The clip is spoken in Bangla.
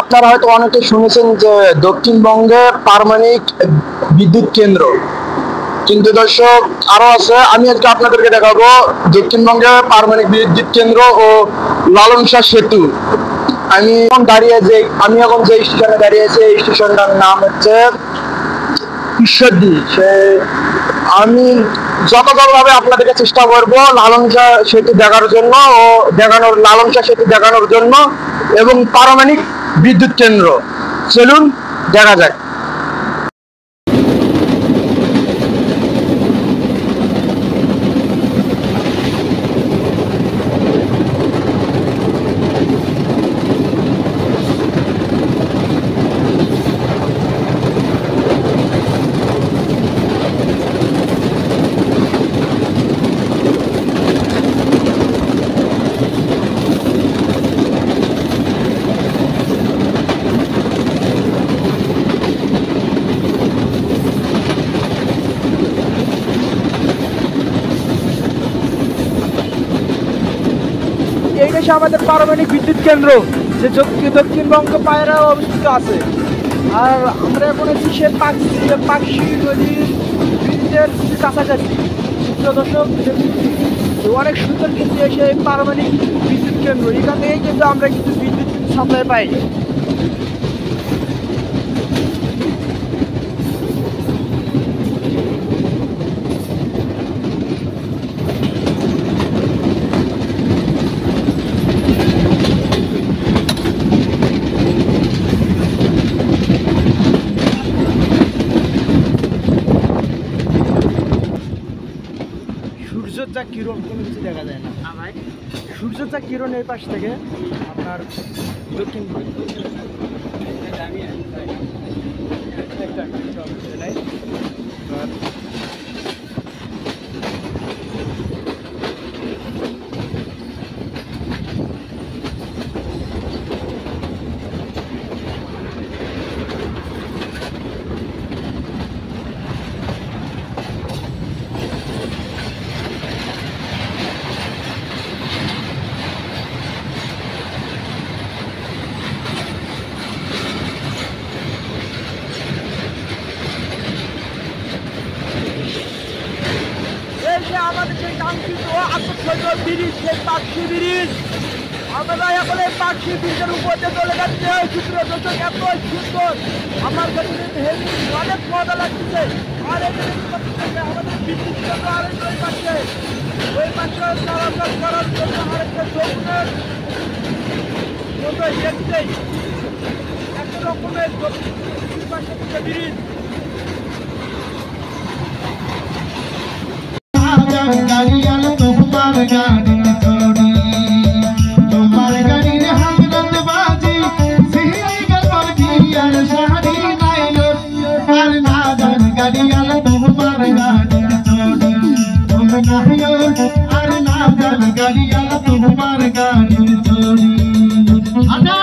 আপনারা হয়তো অনেকে শুনেছেন যে দক্ষিণবঙ্গে পারমাণবিক বিদ্যুৎ কেন্দ্র, কিন্তু দর্শক আরো আছে। আমি আজকে আপনাদেরকে দেখাবো দক্ষিণবঙ্গে পারমাণবিক বিদ্যুৎ কেন্দ্র ও লালন শাহ সেতু। আমি এখন যে স্টেশনে দাঁড়িয়ে আছি, এই স্টেশনটার নাম হচ্ছে ঈশ্বরদী। আমি যতভাবে আপনাদেরকে চেষ্টা করব লালন শাহ সেতু দেখার জন্য লালন শাহ সেতু দেখানোর জন্য এবং পারমাণবিক বিদ্যুৎ কেন্দ্র। চলুন দেখা যাক। এই দেশে আমাদের পারমাণবিক বিদ্যুৎ কেন্দ্র যে দক্ষিণবঙ্গ পায়রা অবস্থিত আছে। আর আমরা এখন আছি সে পাকশি নদীর ব্রিজের কাছাকাছি। দর্শক, অনেক সুন্দর কিন্তু সেই পারমাণবিক বিদ্যুৎ কেন্দ্র। এখান থেকেই কিন্তু আমরা কিন্তু বিদ্যুৎ সাপ্লাই পাই। সূর্যের যা কিরণ কোনো কিছু দেখা যায় না ভাই। সূর্যের যা কিরণ এই পাশ থেকে আপনার দক্ষিণ আমাদের সেই কাঙ্ক্ষিত আকর্ষণীয় ব্রিজ, সেই পাকশি ব্রিজ। আমরা এখন এই পাকশি ব্রিজের উপর দিয়ে চলে যাচ্ছে। চিত্র দর্শক এত সুন্দর, আমার কাছে হেভি অনেক মজা লাগছে। আর আমাদের বিদ্যুৎ কেন্দ্র আরেকটা পাচ্ছে, ওই পাশে চলাচল করার জন্য আরেকটা যমুনার মতো দেখতেই এক রকমের পাশে ব্রিজ। তোমার গাড়ি চড়ি, তোমার গাড়ির হাঙ্গন বাজি, সিহি গলর গিয়ার শাড়ি নাইলো, আর না জান গাড়ি আল তোমার গাড়ি চড়ি, তুমি নাইও, আর না জান গাড়ি আল তোমার গাড়ি চড়ি। আদা